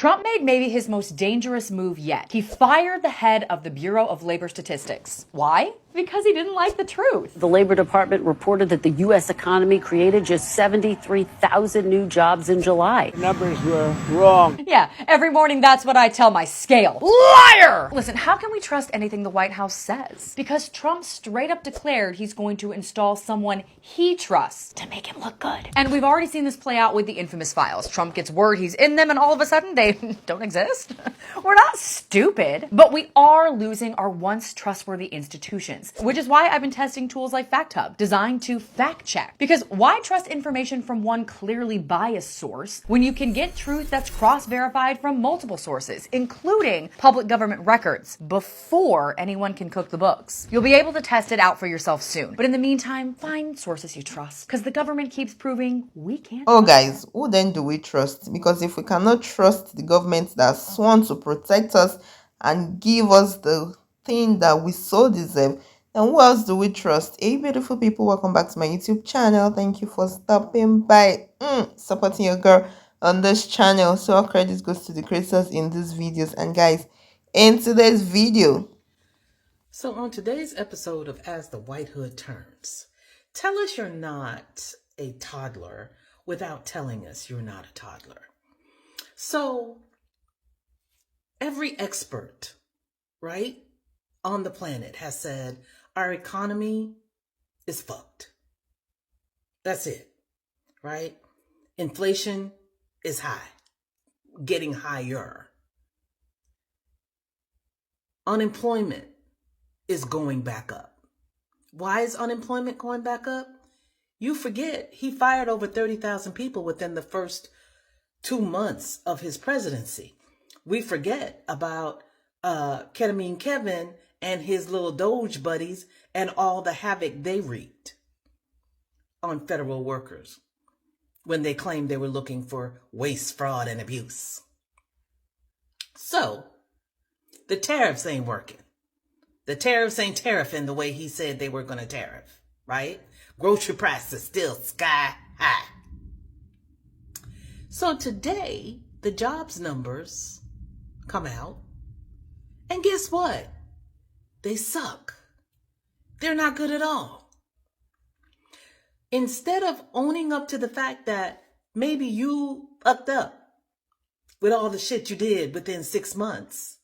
Trump made maybe his most dangerous move yet. He fired the head of the Bureau of Labor Statistics. Why? Because he didn't like the truth. The Labor Department reported that the U.S. economy created just 73,000 new jobs in July. The numbers were wrong. Yeah, every morning that's what I tell my scale. Liar! Listen, how can we trust anything the White House says? Because Trump straight up declared he's going to install someone he trusts to make him look good. And we've already seen this play out with the infamous files. Trump gets word he's in them and all of a sudden they don't exist. We're not stupid, but we are losing our once trustworthy institutions. Which is why I've been testing tools like FactHub, designed to fact check. Because why trust information from one clearly biased source when you can get truth that's cross-verified from multiple sources, including public government records, before anyone can cook the books? You'll be able to test it out for yourself soon. But in the meantime, find sources you trust, because the government keeps proving we can't. Oh guys, who then do we trust? Because if we cannot trust the government that's sworn to protect us and give us the thing that we so deserve, and who else do we trust? Hey beautiful people, welcome back to my YouTube channel. Thank you for stopping by, supporting your girl on this channel. So all credit goes to the creators in these videos. And guys, in today's video, so on today's episode of As the White Hood Turns, tell us you're not a toddler without telling us you're not a toddler. So every expert, right, on the planet has said our economy is fucked. That's it, right? Inflation is high, getting higher. Unemployment is going back up. Why is unemployment going back up? You forget he fired over 30,000 people within the first 2 months of his presidency. We forget about Ketamine Kevin and his little Doge buddies and all the havoc they wreaked on federal workers when they claimed they were looking for waste, fraud, and abuse. So the tariffs ain't working. The tariffs ain't tariffing the way he said they were going to tariff, right? Grocery prices still sky high. So today, the jobs numbers come out. And guess what? They suck. They're not good at all. Instead of owning up to the fact that maybe you fucked up with all the shit you did within 6 months,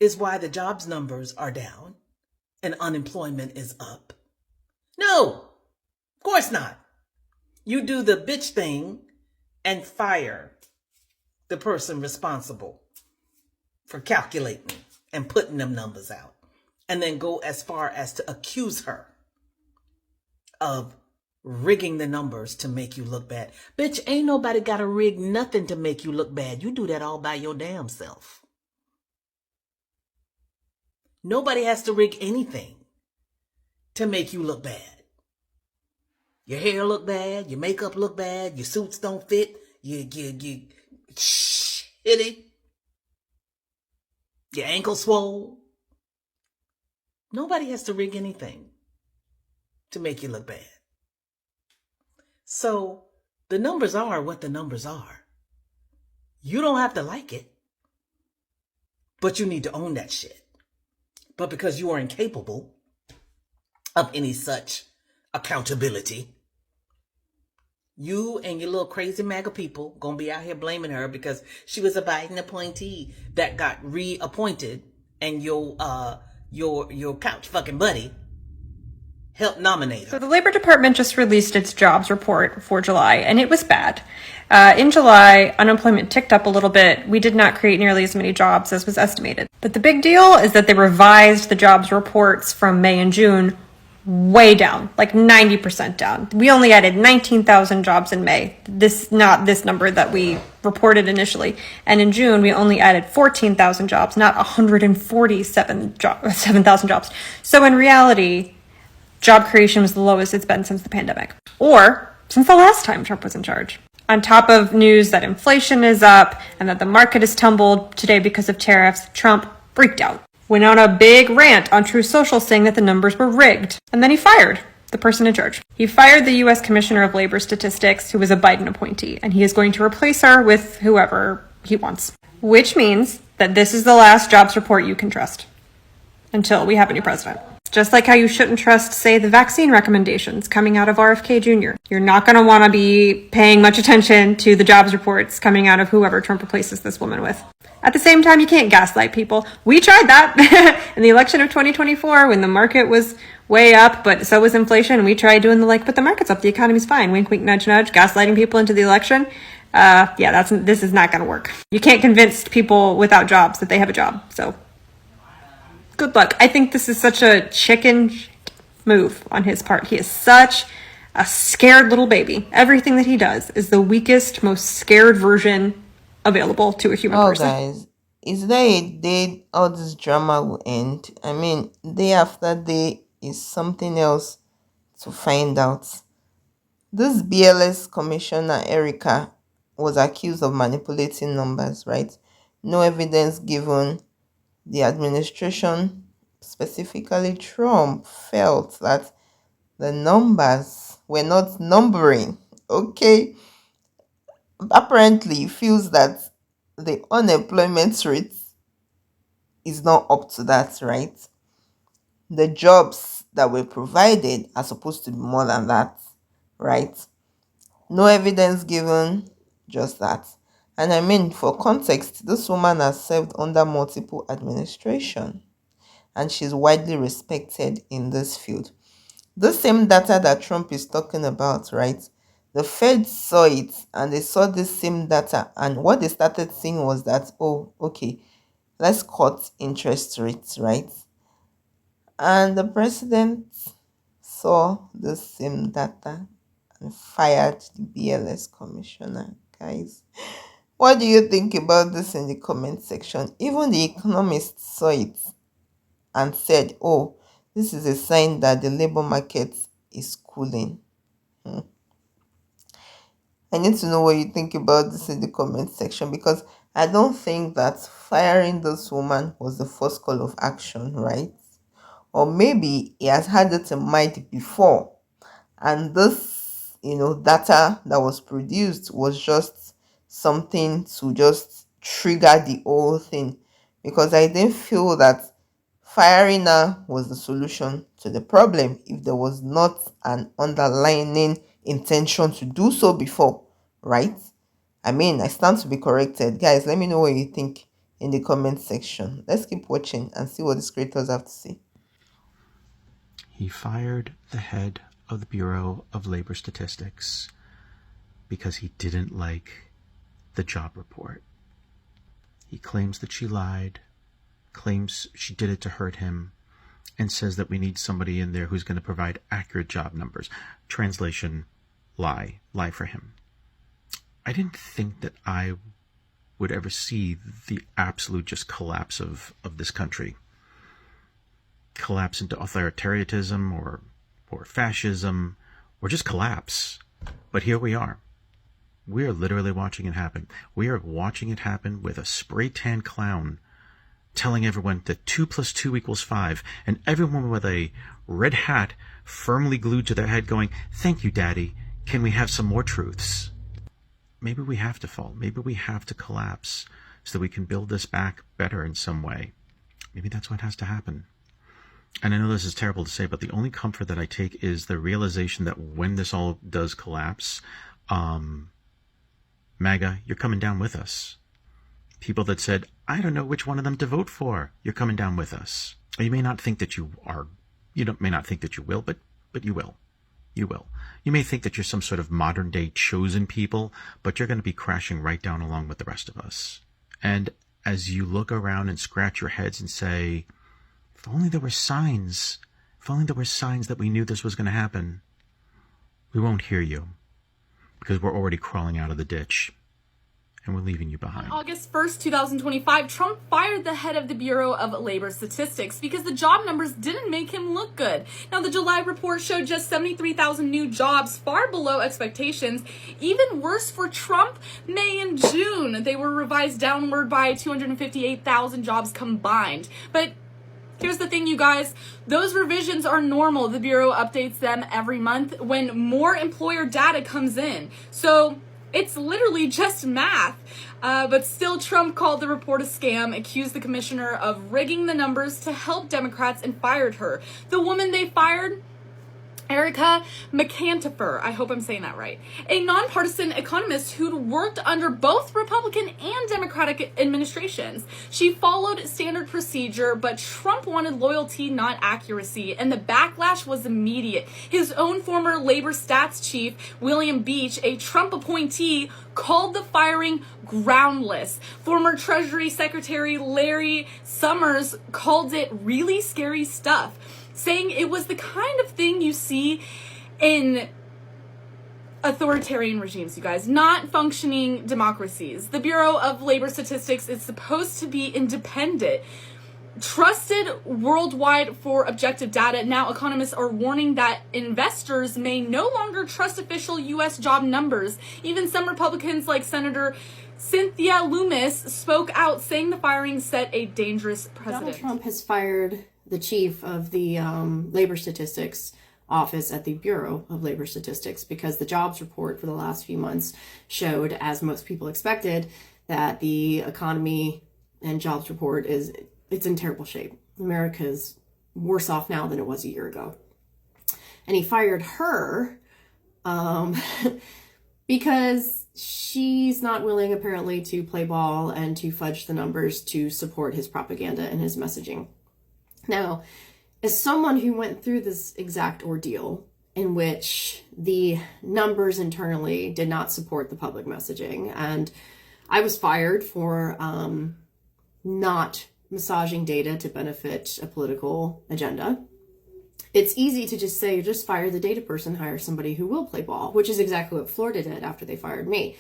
is why the jobs numbers are down and unemployment is up. No, of course not. You do the bitch thing and fire the person responsible for calculating and putting them numbers out. And then go as far as to accuse her of rigging the numbers to make you look bad. Bitch, ain't nobody got to rig nothing to make you look bad. You do that all by your damn self. Nobody has to rig anything to make you look bad. Your hair look bad, your makeup look bad, your suits don't fit, you shitty, your ankle swole. Nobody has to rig anything to make you look bad. So the numbers are what the numbers are. You don't have to like it, but you need to own that shit. But because you are incapable of any such accountability, you and your little crazy MAGA people gonna be out here blaming her because she was a Biden appointee that got reappointed, and your couch fucking buddy helped nominate her. So the Labor Department just released its jobs report for July, and it was bad. In July, unemployment ticked up a little bit. We did not create nearly as many jobs as was estimated. But the big deal is that they revised the jobs reports from May and June way down, like 90% down. We only added 19,000 jobs in May. Not this number that we reported initially. And in June, we only added 14,000 jobs, not 147,000 jobs. So in reality, job creation was the lowest it's been since the pandemic, or since the last time Trump was in charge. On top of news that inflation is up and that the market is tumbled today because of tariffs, Trump freaked out. Went on a big rant on Truth Social saying that the numbers were rigged. And then he fired the person in charge. He fired the U.S. Commissioner of Labor Statistics, who was a Biden appointee, and he is going to replace her with whoever he wants. Which means that this is the last jobs report you can trust until we have a new president. Just like how you shouldn't trust, say, the vaccine recommendations coming out of RFK Jr. You're not going to want to be paying much attention to the jobs reports coming out of whoever Trump replaces this woman with. At the same time, you can't gaslight people. We tried that in the election of 2024 when the market was way up, but so was inflation. We tried doing but the market's up, the economy's fine. Wink, wink, nudge, nudge, gaslighting people into the election. This is not going to work. You can't convince people without jobs that they have a job. So good luck. I think this is such a chicken move on his part. He is such a scared little baby. Everything that he does is the weakest, most scared version available to a human person. Guys, is there a day all this drama will end? I mean, day after day is something else to find out. This BLS Commissioner Erica was accused of manipulating numbers, right? No evidence given. The administration, specifically Trump, felt that the numbers were not numbering. Okay. Apparently, he feels that the unemployment rate is not up to that, right? The jobs that were provided are supposed to be more than that, right? No evidence given, just that. And I mean, for context, this woman has served under multiple administrations and she's widely respected in this field. The same data that Trump is talking about, right? The Fed saw it and they saw this same data, and what they started seeing was that, oh, okay, let's cut interest rates, right? And the president saw the same data and fired the BLS commissioner. Guys, what do you think about this in the comment section? Even the economists saw it and said, oh, this is a sign that the labor market is cooling. I need to know what you think about this in the comment section, because I don't think that firing this woman was the first call of action, right? Or maybe he has had it in mind before, and this, data that was produced was just something to just trigger the whole thing, because I didn't feel that firing her was the solution to the problem if there was not an underlying intention to do so before, right? I mean, I stand to be corrected. Guys, let me know what you think in the comment section. Let's keep watching and see what the creators have to say. He fired the head of the Bureau of Labor Statistics because he didn't like the job report. He claims that she lied, claims she did it to hurt him, and says that we need somebody in there who's going to provide accurate job numbers. Translation, lie for him. I didn't think that I would ever see the absolute just collapse of this country. Collapse into authoritarianism or fascism, or just collapse. But here we are. We are literally watching it happen. We are watching it happen with a spray tan clown telling everyone that 2 + 2 = 5, and everyone with a red hat firmly glued to their head going, "Thank you, Daddy. Can we have some more truths?" Maybe we have to fall. Maybe we have to collapse so that we can build this back better in some way. Maybe that's what has to happen. And I know this is terrible to say, but the only comfort that I take is the realization that when this all does collapse, MAGA, you're coming down with us. People that said, I don't know which one of them to vote for, you're coming down with us. Or you may not think that you are, may not think that you will, but you will. You will. You may think that you're some sort of modern day chosen people, but you're going to be crashing right down along with the rest of us. And as you look around and scratch your heads and say, if only there were signs, that we knew this was going to happen, we won't hear you because we're already crawling out of the ditch. And we're leaving you behind. On August 1st, 2025, Trump fired the head of the Bureau of Labor Statistics because the job numbers didn't make him look good. Now, the July report showed just 73,000 new jobs, far below expectations. Even worse for Trump, May and June, they were revised downward by 258,000 jobs combined. But here's the thing, you guys. Those revisions are normal. The Bureau updates them every month when more employer data comes in. So it's literally just math. But still, Trump called the report a scam, accused the commissioner of rigging the numbers to help Democrats, and fired her. The woman they fired, Erica McAntifer, I hope I'm saying that right, a nonpartisan economist who'd worked under both Republican and Democratic administrations. She followed standard procedure, but Trump wanted loyalty, not accuracy, and the backlash was immediate. His own former labor stats chief, William Beach, a Trump appointee, called the firing groundless. Former Treasury Secretary Larry Summers called it really scary stuff, saying it was the kind of thing you see in authoritarian regimes, you guys, not functioning democracies. The Bureau of Labor Statistics is supposed to be independent, trusted worldwide for objective data. Now economists are warning that investors may no longer trust official U.S. job numbers. Even some Republicans, like Senator Cynthia Loomis, spoke out, saying the firing set a dangerous precedent. Donald Trump has fired the chief of the labor statistics office at the Bureau of Labor Statistics because the jobs report for the last few months showed, as most people expected, that the economy and jobs report it's in terrible shape. America's worse off now than it was a year ago. And he fired her because she's not willing, apparently, to play ball and to fudge the numbers to support his propaganda and his messaging. Now, as someone who went through this exact ordeal in which the numbers internally did not support the public messaging, and I was fired for not massaging data to benefit a political agenda, it's easy to just say, just fire the data person, hire somebody who will play ball, which is exactly what Florida did after they fired me.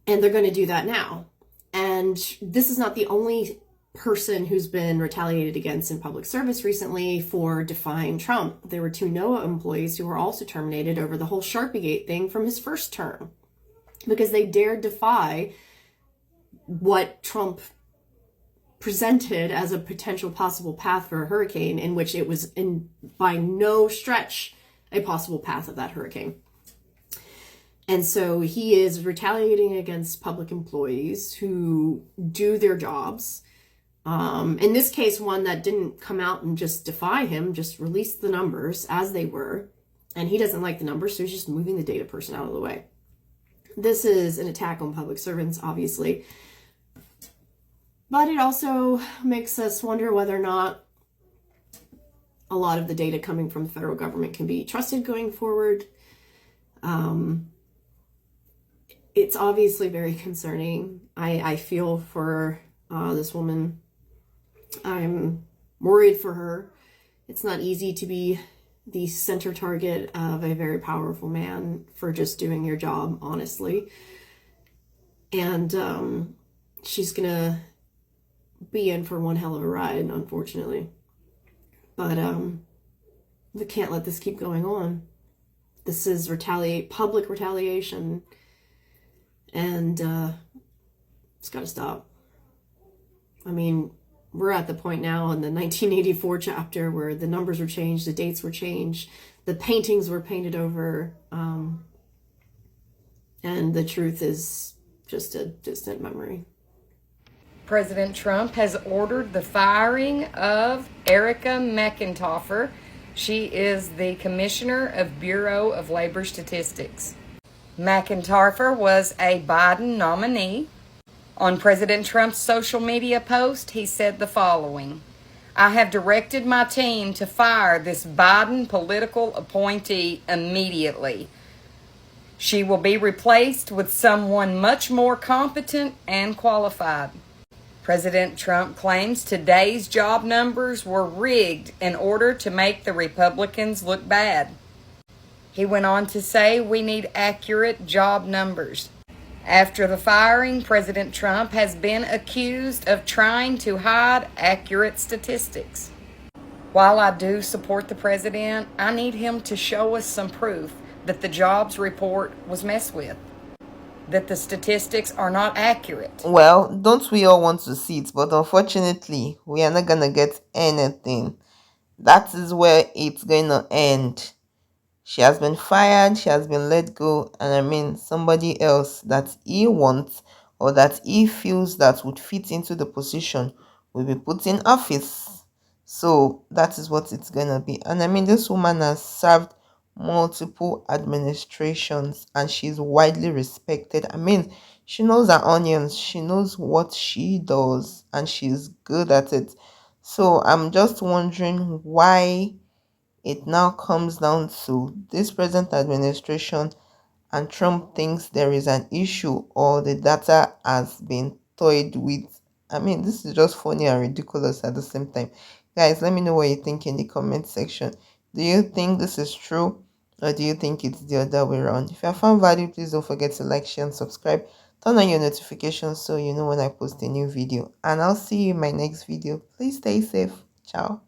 And they're going to do that now. And this is not the only person who's been retaliated against in public service recently for defying Trump. There were 2 NOAA employees who were also terminated over the whole Sharpiegate thing from his first term because they dared defy what Trump presented as a potential possible path for a hurricane, in which it was by no stretch a possible path of that hurricane. And so he is retaliating against public employees who do their jobs. In this case, one that didn't come out and just defy him, just released the numbers as they were. And he doesn't like the numbers, so he's just moving the data person out of the way. This is an attack on public servants, obviously. But it also makes us wonder whether or not a lot of the data coming from the federal government can be trusted going forward. It's obviously very concerning. I feel for this woman. I'm worried for her. It's not easy to be the center target of a very powerful man for just doing your job honestly. And she's gonna be in for one hell of a ride, unfortunately. But we can't let this keep going on. This is public retaliation, and it's got to stop. I mean, we're at the point now in the 1984 chapter where the numbers were changed, the dates were changed, the paintings were painted over, and the truth is just a distant memory. President Trump has ordered the firing of Erica McAntifer. She is the Commissioner of Bureau of Labor Statistics. McAntifer was a Biden nominee. On President Trump's social media post, he said the following: I have directed my team to fire this Biden political appointee immediately. She will be replaced with someone much more competent and qualified. President Trump claims today's job numbers were rigged in order to make the Republicans look bad. He went on to say we need accurate job numbers. After the firing, President Trump has been accused of trying to hide accurate statistics. While I do support the president, I need him to show us some proof that the jobs report was messed with, that the statistics are not accurate. Well, don't we all want to see it? But unfortunately, we are not going to get anything. That is where it's going to end. She has been fired, she has been let go, and somebody else that he wants or that he feels that would fit into the position will be put in office. So that is what it's gonna be. And I mean, this woman has served multiple administrations and she's widely respected. I mean, she knows her onions, she knows what she does, and she's good at it. So I'm just wondering why it now comes down to this present administration and Trump thinks there is an issue or the data has been toyed with. I mean, this is just funny and ridiculous at the same time. Guys, let me know what you think in the comment section. Do you think this is true or do you think it's the other way around? If you have found value, please don't forget to like, share, and subscribe. Turn on your notifications so you know when I post a new video. And I'll see you in my next video. Please stay safe. Ciao.